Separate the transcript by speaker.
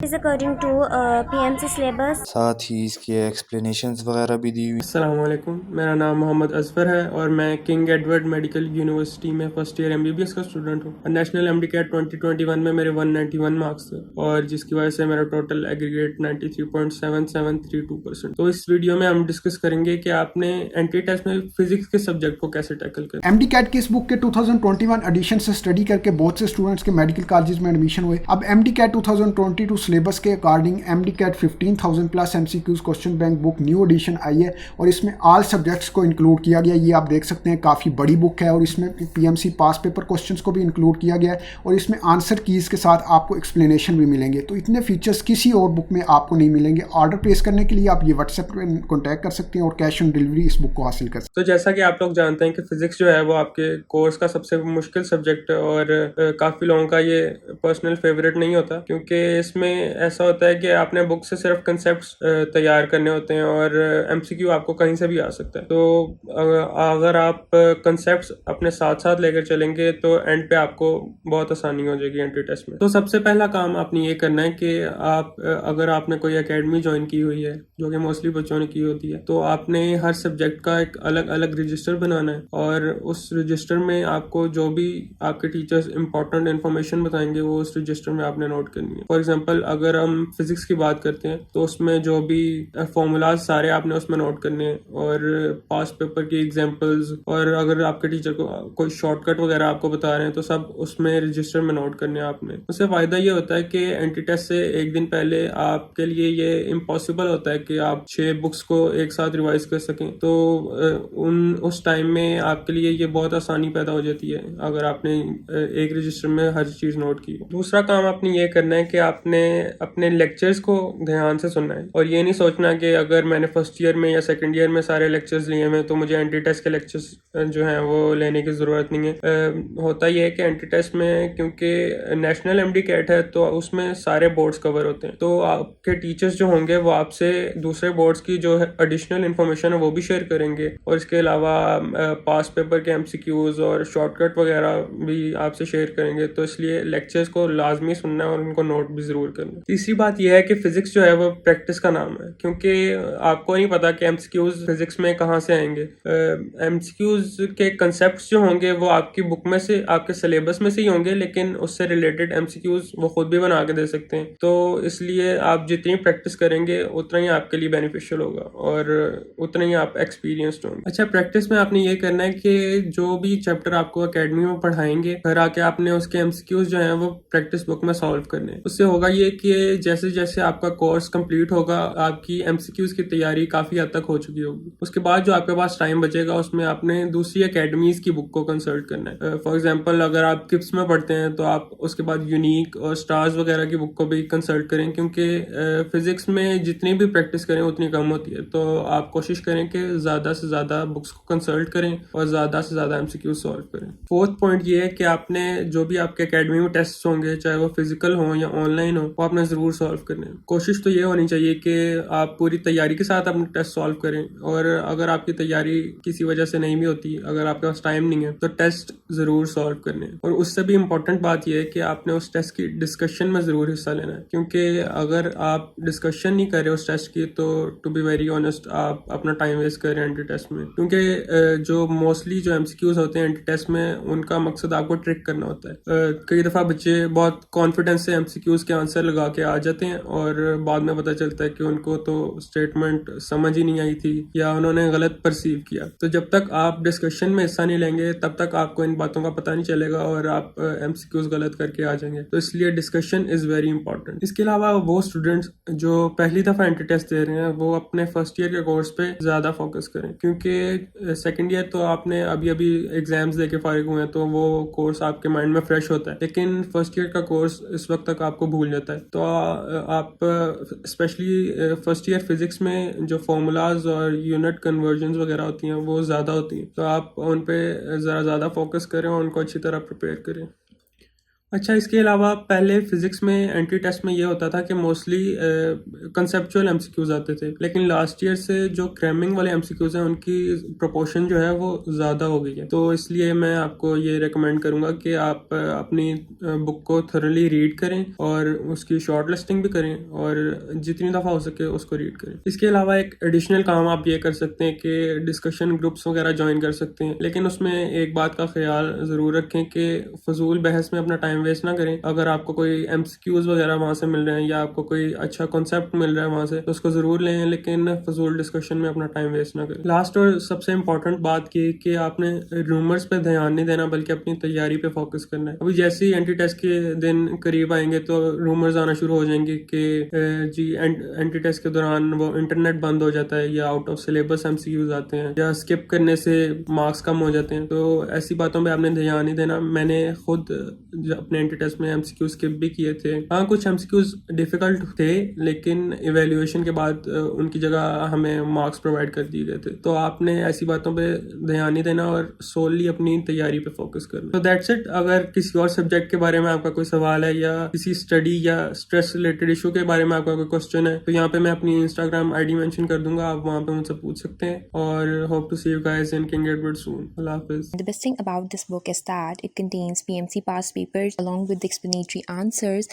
Speaker 1: is according to PMC syllabus.
Speaker 2: साथ ही इसके explanations वगैरह भी दी हुई।
Speaker 3: अस्सलाम वालेकुम, मेरा नाम मोहम्मद अजफर है और मैं किंग एडवर्ड मेडिकल यूनिवर्सिटी में फर्स्ट ईयर एमबीबीएस का स्टूडेंट हूँ। नेशनल एमडी कैट 2021 में मेरे 191 मार्क्स थे और जिसकी वजह से मेरा टोटल एग्रीगेट 93.7732%। तो इस वीडियो में हम डिस्कस करेंगे कि आपने एंट्री टेस्ट में फिजिक्स के सब्जेक्ट को कैसे टैकल कर।
Speaker 4: एमडी कैट की इस बुक के 2021 एडिशन से स्टडी करके बहुत से स्टूडेंट्स के मेडिकल कॉलेजेस में एडमिशन हुए। अब एमडी कैट 2022 सिलेबस के according MD CAT 15,000 plus MCQs question bank book new edition आई है और इसमें ऑल सब्जेक्ट्स को इंक्लूड किया गया। ये आप देख सकते हैं काफ़ी बड़ी बुक है और इसमें पीएमसी पास पेपर क्वेश्चंस को भी इंक्लूड किया गया है और इसमें आंसर कीज़ के साथ आपको एक्सप्लेनेशन भी मिलेंगे। तो इतने फीचर्स किसी और बुक में आपको नहीं मिलेंगे। ऑर्डर प्लेस करने के लिए आप ये व्हाट्सएप पर कॉन्टैक्ट कर सकते हैं और कैश ऑन डिलीवरी इस बुक को हासिल कर सकते हैं।
Speaker 3: तो जैसा कि आप लोग जानते हैं कि फिजिक्स जो है वो आपके कोर्स का सबसे मुश्किल सब्जेक्ट है और काफ़ी लोगों का ये पर्सनल फेवरेट नहीं होता, क्योंकि इसमें ऐसा होता है कि आपने बुक से सिर्फ कंसेप्ट्स तैयार करने होते हैं और एमसीक्यू आपको कहीं से भी आ सकता है। तो अगर आप कंसेप्ट्स अपने साथ साथ लेकर चलेंगे तो एंड पे आपको बहुत आसानी हो जाएगी एंट्री टेस्ट में। तो सबसे पहला काम आपने ये करना है कि आप अगर आपने कोई एकेडमी ज्वाइन की हुई है, जो कि मोस्टली बच्चों ने की होती है, तो आपने हर सब्जेक्ट का एक अलग अलग रजिस्टर बनाना है और उस रजिस्टर में आपको जो भी आपके टीचर्स इंपॉर्टेंट इन्फॉर्मेशन बताएंगे वो उस रजिस्टर में आपने नोट करनी है। फॉर एग्जांपल अगर हम फिजिक्स की बात करते हैं तो उसमें जो भी फॉर्मूलाज सारे आपने उसमें नोट करने हैं और पास पेपर की एग्जांपल्स, और अगर आपके टीचर को कोई शॉर्टकट वगैरह आपको बता रहे हैं तो सब उसमें रजिस्टर में नोट करने हैं आपने। उससे फायदा ये होता है कि एंट्री टेस्ट से एक दिन पहले आपके लिए ये इम्पॉसिबल होता है कि आप 6 बुक्स को एक साथ रिवाइज कर सकें। तो उस टाइम में आपके लिए ये बहुत आसानी पैदा हो जाती है अगर आपने एक रजिस्टर में हर चीज नोट की। दूसरा काम आपने ये करना है कि आपने अपने लेक्चर्स को ध्यान से सुनना है और ये नहीं सोचना कि अगर मैंने फर्स्ट ईयर में या सेकंड ईयर में सारे लेक्चर्स लिए हैं तो मुझे एंट्री टेस्ट के लेक्चर्स जो हैं वो लेने की ज़रूरत नहीं है। होता ये है कि एंट्री टेस्ट में क्योंकि नेशनल एमडी कैट है तो उसमें सारे बोर्ड्स कवर होते हैं, तो आपके टीचर्स जो होंगे वो आपसे दूसरे बोर्ड्स की जो एडिशनल इन्फॉर्मेशन है वो भी शेयर करेंगे और इसके अलावा पास पेपर के एमसीक्यूज और शॉर्टकट वगैरह भी आपसे शेयर करेंगे। तो इसलिए लेक्चर्स को लाजमी सुनना है और उनको नोट भी ज़रूर करना है। तीसरी बात यह है कि फिजिक्स जो है वो प्रैक्टिस का नाम है, क्योंकि आपको नहीं पता कि एमसीक्यूज फिजिक्स में कहाँ से आएंगे। एमसीक्यूज के कंसेप्ट्स जो होंगे वो आपकी बुक में से, आपके सिलेबस में से ही होंगे, लेकिन उससे रिलेटेड एमसीक्यूज वो खुद भी बना के दे सकते हैं। तो इसलिए आप जितनी प्रैक्टिस करेंगे उतना ही आपके लिए बेनिफिशियल होगा और उतना ही आप एक्सपीरियंस्ड होंगे। अच्छा, प्रैक्टिस में आपने ये करना है कि जो भी चैप्टर आपको अकेडमी में पढ़ाएंगे घर आके आपने उसके एमसीक्यूज जो हैं वो प्रैक्टिस बुक में सॉल्व करने हैं। उससे होगा ये कि जैसे जैसे आपका कोर्स कंप्लीट होगा आपकी एमसीक्यूज की तैयारी काफ़ी हद तक हो चुकी होगी। उसके बाद जो आपके पास टाइम बचेगा उसमें आपने दूसरी अकेडमीज की बुक को कंसल्ट करना है। फॉर एग्जाम्पल अगर आप किप्स में पढ़ते हैं तो आप उसके बाद यूनिक और स्टार्स वगैरह की बुक को भी कंसल्ट करें, क्योंकि फिजिक्स में जितनी भी प्रैक्टिस करें उतनी कम होती है। तो आप कोशिश करें कि ज़्यादा से ज़्यादा बुक्स को कंसल्ट करें और ज़्यादा से ज़्यादा एमसीक्यू सॉल्व करें। फोर्थ पॉइंट ये है कि आपने जो भी आपके अकेडमी में टेस्ट होंगे, चाहे वो फिजिकल हो या ऑनलाइन हो, वो आपने ज़रूर सॉल्व करने हैं। कोशिश तो ये होनी चाहिए कि आप पूरी तैयारी के साथ अपने टेस्ट सॉल्व करें, और अगर आपकी तैयारी किसी वजह से नहीं भी होती, अगर आपके पास टाइम नहीं है, तो टेस्ट ज़रूर सॉल्व करने हैं। और उससे भी इम्पोर्टेंट बात यह है कि आपने उस टेस्ट की डिस्कशन में ज़रूर हिस्सा लेना है, क्योंकि अगर आप डिस्कशन नहीं कर रहे उस टेस्ट की तो टू बी वेरी ऑनेस्ट आप अपना टाइम वेस्ट कर रहे हैं एंट्री टेस्ट में। क्योंकि जो मोस्टली जो एमसीक्यूज होते हैं एंट्री टेस्ट में उनका मकसद आपको ट्रिक करना होता है। कई दफ़ा बच्चे बहुत कॉन्फिडेंस से एमसीक्यूज के आंसर लगा के आ जाते हैं और बाद में पता चलता है कि उनको तो स्टेटमेंट समझ ही नहीं आई थी या उन्होंने गलत परसीव किया। तो जब तक आप डिस्कशन में हिस्सा नहीं लेंगे तब तक आपको इन बातों का पता नहीं चलेगा और आप एमसीक्यूज गलत करके आ जाएंगे। तो इसलिए डिस्कशन इज़ वेरी इंपॉर्टेंट। इसके अलावा वो स्टूडेंट्स जो पहली दफ़ा एंट्री टेस्ट दे रहे हैं वो अपने फर्स्ट ईयर के कोर्स पे ज़्यादा फोकस करें, क्योंकि सेकेंड ईयर तो आपने अभी अभी एग्जाम्स दे के फारिग हुए हैं तो वो कोर्स आपके माइंड में फ्रेश होता है, लेकिन फर्स्ट ईयर का कोर्स इस वक्त तक आपको भूल जाता है। तो आप स्पेशली फर्स्ट ईयर फिजिक्स में जो फॉर्मूलाज और यूनिट कन्वर्जन वगैरह होती हैं वो ज़्यादा होती हैं, तो आप उन पे ज़रा ज़्यादा फोकस करें और उनको अच्छी तरह प्रिपेयर करें। अच्छा, इसके अलावा पहले फिजिक्स में एंट्री टेस्ट में ये होता था कि मोस्टली कंसेप्चुअल एमसीक्यूज आते थे, लेकिन लास्ट ईयर से जो क्रैमिंग वाले एमसीक्यूज हैं उनकी प्रोपोर्शन जो है वो ज़्यादा हो गई है। तो इसलिए मैं आपको ये रेकमेंड करूँगा कि आप अपनी बुक को थोरली रीड करें और उसकी शॉर्ट लिस्टिंग भी करें और जितनी दफ़ा हो सके उसको रीड करें। इसके अलावा एक एडिशनल काम आप ये कर सकते हैं कि डिस्कशन ग्रुप्स वगैरह ज्वाइन कर सकते हैं, लेकिन उसमें एक बात का ख्याल ज़रूर रखें कि फजूल बहस में अपना टाइम वेस्ट ना करें। अगर आपको कोई एमसीक्यूज वगैरह वहाँ से मिल रहे हैं या आपको कोई अच्छा कॉन्सेप्ट मिल रहा है वहाँ से, तो उसको ज़रूर लें, लेकिन फजूल डिस्कशन में अपना टाइम वेस्ट ना करें। लास्ट और सबसे इम्पोर्टेंट बात की कि आपने रूमर्स पे ध्यान नहीं देना बल्कि अपनी तैयारी पे फोकस करना है। अभी जैसे ही एंटी टेस्ट के दिन करीब आएंगे तो रूमर्स आना शुरू हो जाएंगे कि जी एंटी टेस्ट के दौरान वो इंटरनेट बंद हो जाता है या आउट ऑफ सिलेबस एमसीक्यूज आते हैं या स्किप करने से मार्क्स कम हो जाते हैं। तो ऐसी बातों पे आपने ध्यान नहीं देना। मैंने खुद अपने एंटी टेस्ट में एमसीक्यू स्किप भी किए थे। हाँ, कुछ एमसीक्यूज डिफिकल्ट थे, लेकिन इवेल्युएशन के बाद उनकी जगह हमें मार्क्स प्रोवाइड कर दिए गए थे। तो आपने ऐसी बातों पे ध्यान नहीं देना और सोलली अपनी तैयारी पे फोकस करना। तो दैट्स इट। अगर किसी और सब्जेक्ट के बारे में आपका कोई सवाल है या किसी स्टडी या स्ट्रेस रिलेटेड इशू के बारे में आपका कोई क्वेश्चन है, तो यहाँ पे मैं अपनी इंस्टाग्राम आईडी मेंशन कर दूंगा, आप वहाँ पे मुझसे पूछ सकते हैं। और hope to see you guys in King Edward soon. अल्लाह हाफिज।
Speaker 5: The best thing about this book is that it contains PMC past papers along with the explanatory answers,